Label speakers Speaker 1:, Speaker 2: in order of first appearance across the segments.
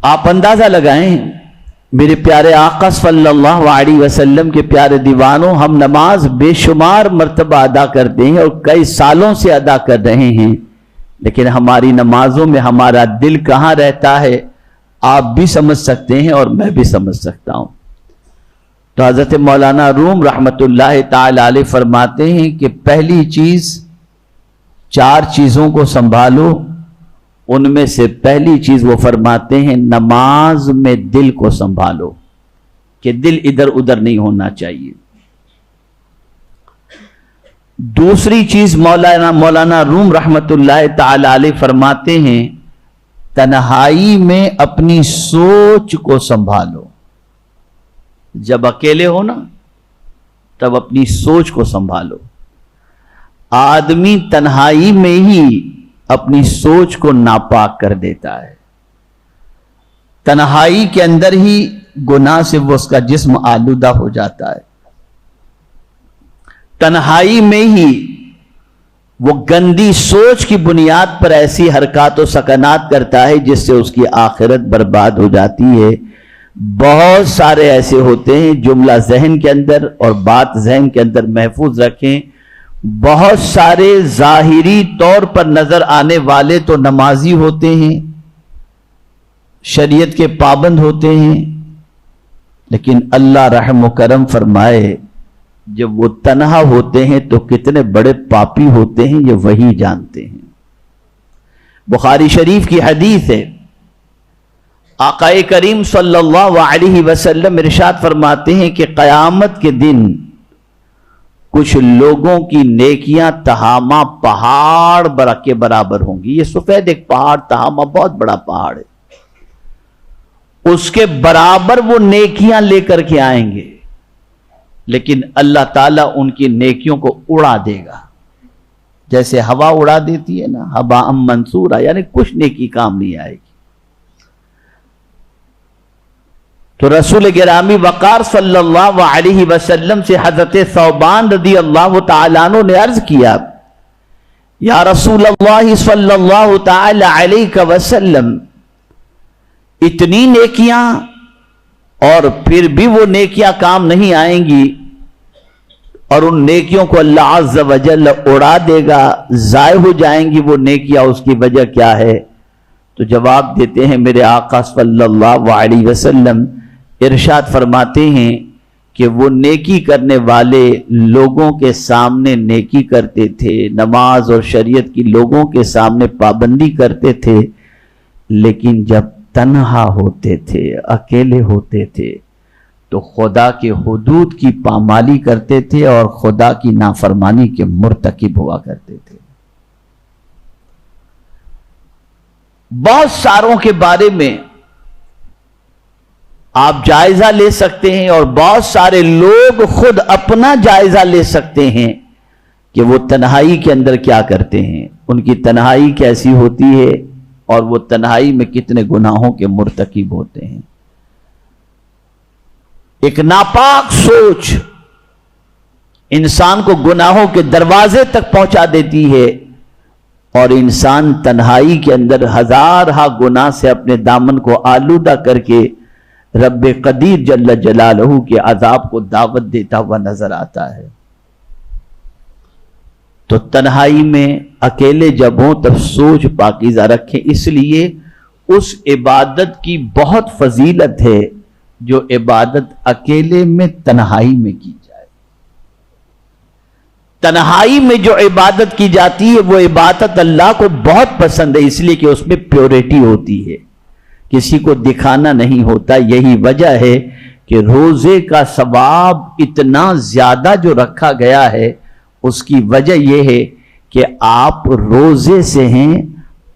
Speaker 1: آپ اندازہ لگائیں میرے پیارے آقا صلی اللہ علیہ وسلم کے پیارے دیوانوں، ہم نماز بے شمار مرتبہ ادا کرتے ہیں اور کئی سالوں سے ادا کر رہے ہیں، لیکن ہماری نمازوں میں ہمارا دل کہاں رہتا ہے آپ بھی سمجھ سکتے ہیں اور میں بھی سمجھ سکتا ہوں۔ تو حضرت مولانا روم رحمت اللہ تعالی علیہ فرماتے ہیں کہ پہلی چیز، 4 چیزوں کو سنبھالو، ان میں سے پہلی چیز وہ فرماتے ہیں نماز میں دل کو سنبھالو، کہ دل ادھر ادھر نہیں ہونا چاہیے۔ دوسری چیز مولانا روم رحمت اللہ تعالی علیہ فرماتے ہیں تنہائی میں اپنی سوچ کو سنبھالو۔ جب اکیلے ہو نا تب اپنی سوچ کو سنبھالو۔ آدمی تنہائی میں ہی اپنی سوچ کو ناپاک کر دیتا ہے، تنہائی کے اندر ہی گناہ سے وہ اس کا جسم آلودہ ہو جاتا ہے، تنہائی میں ہی وہ گندی سوچ کی بنیاد پر ایسی حرکات و سکنات کرتا ہے جس سے اس کی آخرت برباد ہو جاتی ہے۔ بہت سارے ایسے ہوتے ہیں، جملہ ذہن کے اندر اور بات ذہن کے اندر محفوظ رکھیں، بہت سارے ظاہری طور پر نظر آنے والے تو نمازی ہوتے ہیں، شریعت کے پابند ہوتے ہیں، لیکن اللہ رحم و کرم فرمائے جب وہ تنہا ہوتے ہیں تو کتنے بڑے پاپی ہوتے ہیں یہ وہی جانتے ہیں۔ بخاری شریف کی حدیث ہے، آقا کریم صلی اللہ علیہ وسلم ارشاد فرماتے ہیں کہ قیامت کے دن کچھ لوگوں کی نیکیاں تہامہ پہاڑ کے برابر ہوں گی۔ یہ سفید ایک پہاڑ، تہامہ بہت بڑا پہاڑ ہے، اس کے برابر وہ نیکیاں لے کر کے آئیں گے، لیکن اللہ تعالیٰ ان کی نیکیوں کو اڑا دے گا، جیسے ہوا اڑا دیتی ہے نا، ہوا منصورہ، یعنی کچھ نیکی کام نہیں آئے گی۔ تو رسول گرامی وقار صلی اللہ علیہ وسلم سے حضرت ثوبان رضی اللہ تعالیٰ عنہ نے عرض کیا، یا رسول اللہ صلی اللہ تعالیٰ علیہ وسلم، اتنی نیکیاں اور پھر بھی وہ نیکیاں کام نہیں آئیں گی اور ان نیکیوں کو اللہ عز و جل اڑا دے گا، ضائع ہو جائیں گی وہ نیکیاں، اس کی وجہ کیا ہے؟ تو جواب دیتے ہیں میرے آقا صلی اللہ علیہ وسلم ارشاد فرماتے ہیں کہ وہ نیکی کرنے والے لوگوں کے سامنے نیکی کرتے تھے، نماز اور شریعت کی لوگوں کے سامنے پابندی کرتے تھے، لیکن جب تنہا ہوتے تھے، اکیلے ہوتے تھے تو خدا کے حدود کی پامالی کرتے تھے اور خدا کی نافرمانی کے مرتکب ہوا کرتے تھے۔ بہت ساروں کے بارے میں آپ جائزہ لے سکتے ہیں اور بہت سارے لوگ خود اپنا جائزہ لے سکتے ہیں کہ وہ تنہائی کے اندر کیا کرتے ہیں، ان کی تنہائی کیسی ہوتی ہے اور وہ تنہائی میں کتنے گناہوں کے مرتکب ہوتے ہیں۔ ایک ناپاک سوچ انسان کو گناہوں کے دروازے تک پہنچا دیتی ہے اور انسان تنہائی کے اندر ہزارہا گناہ سے اپنے دامن کو آلودہ کر کے رب قدیر جل جلالہ کے عذاب کو دعوت دیتا ہوا نظر آتا ہے۔ تو تنہائی میں اکیلے جب ہوں تب سوچ پاکیزہ رکھیں، اس لیے اس عبادت کی بہت فضیلت ہے جو عبادت اکیلے میں تنہائی میں کی جائے۔ تنہائی میں جو عبادت کی جاتی ہے وہ عبادت اللہ کو بہت پسند ہے، اس لیے کہ اس میں پیورٹی ہوتی ہے، کسی کو دکھانا نہیں ہوتا۔ یہی وجہ ہے کہ روزے کا ثواب اتنا زیادہ جو رکھا گیا ہے، اس کی وجہ یہ ہے کہ آپ روزے سے ہیں،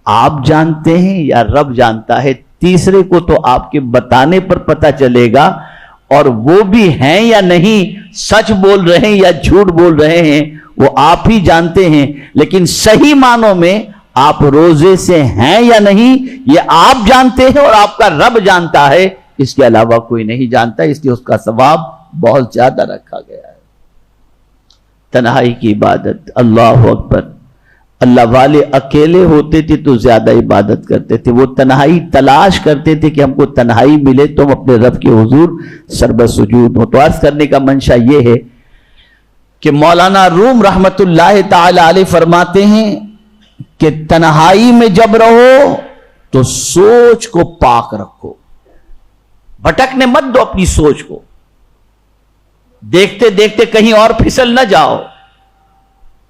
Speaker 1: آپ جانتے ہیں یا رب جانتا ہے، تیسرے کو تو آپ کے بتانے پر پتہ چلے گا، اور وہ بھی ہیں یا نہیں، سچ بول رہے ہیں یا جھوٹ بول رہے ہیں، وہ آپ ہی جانتے ہیں۔ لیکن صحیح معنوں میں آپ روزے سے ہیں یا نہیں یہ آپ جانتے ہیں اور آپ کا رب جانتا ہے، اس کے علاوہ کوئی نہیں جانتا، اس لیے اس کا ثواب بہت زیادہ رکھا گیا ہے۔ تنہائی کی عبادت، اللہ اکبر، اللہ والے اکیلے ہوتے تھے تو زیادہ عبادت کرتے تھے، وہ تنہائی تلاش کرتے تھے کہ ہم کو تنہائی ملے تو ہم اپنے رب کے حضور سربہ سجود ہو۔ تو عرض کرنے کا منشا یہ ہے کہ مولانا روم رحمت اللہ تعالی علیہ فرماتے ہیں کہ تنہائی میں جب رہو تو سوچ کو پاک رکھو، بھٹکنے مت دو اپنی سوچ کو، دیکھتے دیکھتے کہیں اور پھسل نہ جاؤ،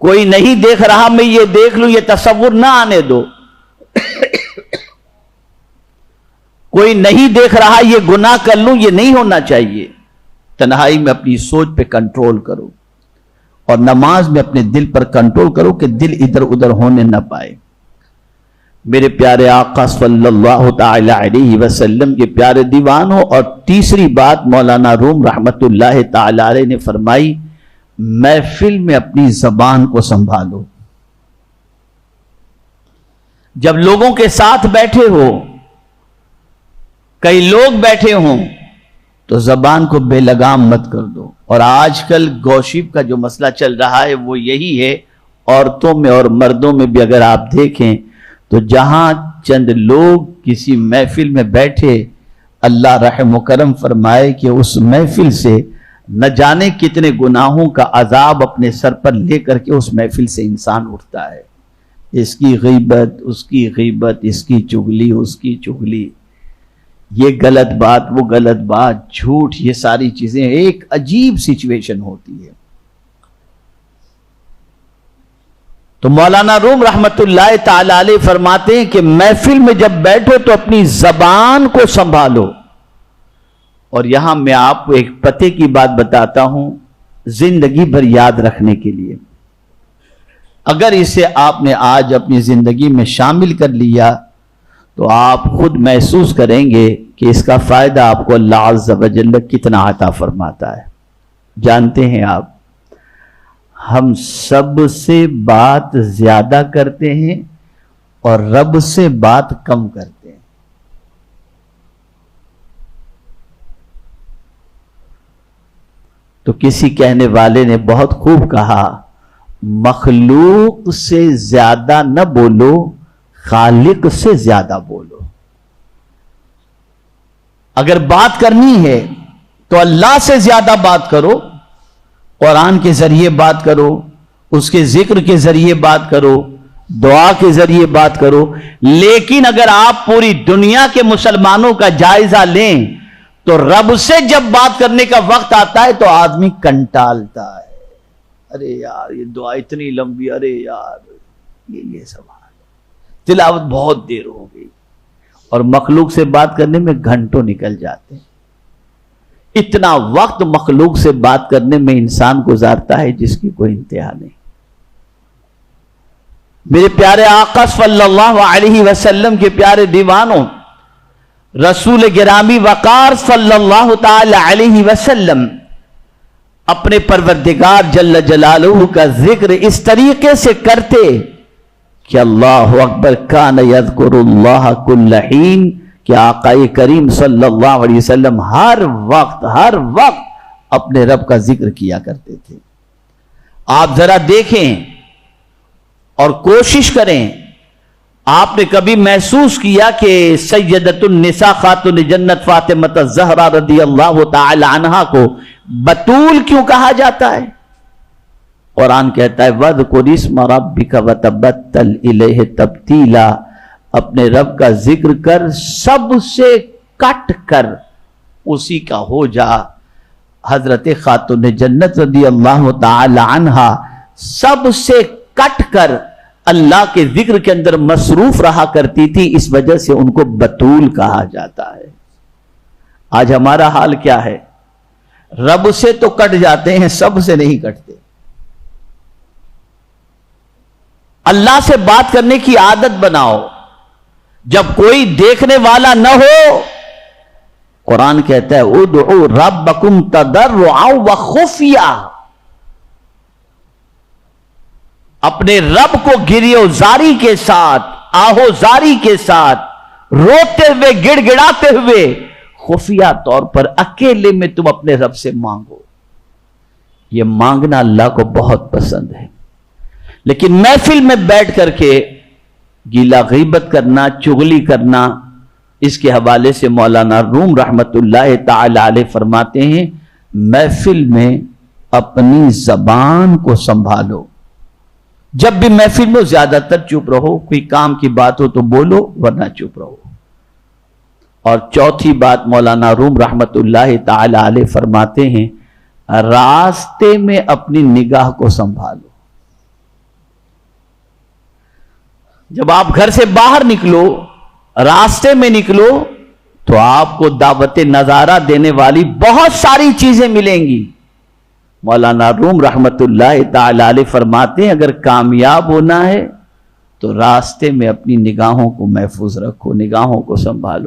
Speaker 1: کوئی نہیں دیکھ رہا میں یہ دیکھ لوں یہ تصور نہ آنے دو، کوئی نہیں دیکھ رہا یہ گناہ کر لوں یہ نہیں ہونا چاہیے۔ تنہائی میں اپنی سوچ پہ کنٹرول کرو اور نماز میں اپنے دل پر کنٹرول کرو کہ دل ادھر ادھر ہونے نہ پائے۔ میرے پیارے آقا صلی اللہ تعالی علیہ وسلم کے پیارے دیوانوں، اور تیسری بات مولانا روم رحمت اللہ تعالی علیہ نے فرمائی، محفل میں اپنی زبان کو سنبھالو۔ جب لوگوں کے ساتھ بیٹھے ہو، کئی لوگ بیٹھے ہوں، تو زبان کو بے لگام مت کر دو۔ اور آج کل گوشپ کا جو مسئلہ چل رہا ہے وہ یہی ہے، عورتوں میں اور مردوں میں بھی اگر آپ دیکھیں تو جہاں چند لوگ کسی محفل میں بیٹھے، اللہ رحم و کرم فرمائے کہ اس محفل سے نہ جانے کتنے گناہوں کا عذاب اپنے سر پر لے کر کے اس محفل سے انسان اٹھتا ہے۔ اس کی غیبت، اس کی غیبت، اس کی چغلی، اس کی چغلی، یہ غلط بات، وہ غلط بات، جھوٹ، یہ ساری چیزیں ایک عجیب سچویشن ہوتی ہے۔ تو مولانا روم رحمت اللہ تعالی علیہ فرماتے ہیں کہ محفل میں جب بیٹھو تو اپنی زبان کو سنبھالو۔ اور یہاں میں آپ کو ایک پتے کی بات بتاتا ہوں زندگی بھر یاد رکھنے کے لیے، اگر اسے آپ نے آج اپنی زندگی میں شامل کر لیا تو آپ خود محسوس کریں گے کہ اس کا فائدہ آپ کو اللہ عز و جل کتنا عطا فرماتا ہے۔ جانتے ہیں آپ، ہم سب سے بات زیادہ کرتے ہیں اور رب سے بات کم کرتے ہیں۔ تو کسی کہنے والے نے بہت خوب کہا، مخلوق سے زیادہ نہ بولو، خالق سے زیادہ بولو۔ اگر بات کرنی ہے تو اللہ سے زیادہ بات کرو، قرآن کے ذریعے بات کرو، اس کے ذکر کے ذریعے بات کرو، دعا کے ذریعے بات کرو۔ لیکن اگر آپ پوری دنیا کے مسلمانوں کا جائزہ لیں تو رب سے جب بات کرنے کا وقت آتا ہے تو آدمی کنٹالتا ہے، ارے یار یہ دعا اتنی لمبی، ارے یار یہ سوال، تلاوت بہت دیر ہو گئی، اور مخلوق سے بات کرنے میں گھنٹوں نکل جاتے ہیں۔ اتنا وقت مخلوق سے بات کرنے میں انسان گزارتا ہے جس کی کوئی انتہا نہیں۔ میرے پیارے آقا صلی اللہ علیہ وسلم کے پیارے دیوانوں، رسول گرامی وقار صلی اللہ تعالی علیہ وسلم اپنے پروردگار جل جلالہ کا ذکر اس طریقے سے کرتے کہ اللہ اکبر، کان یذکر اللہ کل حین، کہ آقا کریم صلی اللہ علیہ وسلم ہر وقت اپنے رب کا ذکر کیا کرتے تھے۔ آپ ذرا دیکھیں اور کوشش کریں، آپ نے کبھی محسوس کیا کہ سیدۃ النساء خاتون جنت فاطمہ الزہرا رضی اللہ تعالی عنہا کو بتول کیوں کہا جاتا ہے؟ قرآن کہتا ہے وَاذْكُرِ اسْمَ رَبِّكَ وَتَبَتَّلْ إِلَيْهِ تَبْتِيلًا، اپنے رب کا ذکر کر، سب سے کٹ کر اسی کا ہو جا۔ حضرت خاتون جنت رضی اللہ تعالی عنہا سب سے کٹ کر اللہ کے ذکر کے اندر مصروف رہا کرتی تھی، اس وجہ سے ان کو بتول کہا جاتا ہے۔ آج ہمارا حال کیا ہے؟ رب سے تو کٹ جاتے ہیں، سب سے نہیں کٹتے۔ اللہ سے بات کرنے کی عادت بناؤ جب کوئی دیکھنے والا نہ ہو۔ قرآن کہتا ہے ادعوا ربکم تضرعا وخفیا، اپنے رب کو گریو زاری کے ساتھ، آہو زاری کے ساتھ، روتے ہوئے، گڑ گڑاتے ہوئے، خفیہ طور پر اکیلے میں تم اپنے رب سے مانگو۔ یہ مانگنا اللہ کو بہت پسند ہے، لیکن محفل میں بیٹھ کر کے گیلا غیبت کرنا، چغلی کرنا، اس کے حوالے سے مولانا روم رحمت اللہ تعالی علیہ فرماتے ہیں محفل میں اپنی زبان کو سنبھالو. جب بھی محفل میں زیادہ تر چپ رہو، کوئی کام کی بات ہو تو بولو ورنہ چپ رہو. اور چوتھی بات مولانا روم رحمت اللہ تعالی علیہ فرماتے ہیں راستے میں اپنی نگاہ کو سنبھالو. جب آپ گھر سے باہر نکلو، راستے میں نکلو، تو آپ کو دعوت نظارہ دینے والی بہت ساری چیزیں ملیں گی. مولانا روم رحمت اللہ تعالی علیہ فرماتے ہیں اگر کامیاب ہونا ہے تو راستے میں اپنی نگاہوں کو محفوظ رکھو، نگاہوں کو سنبھالو.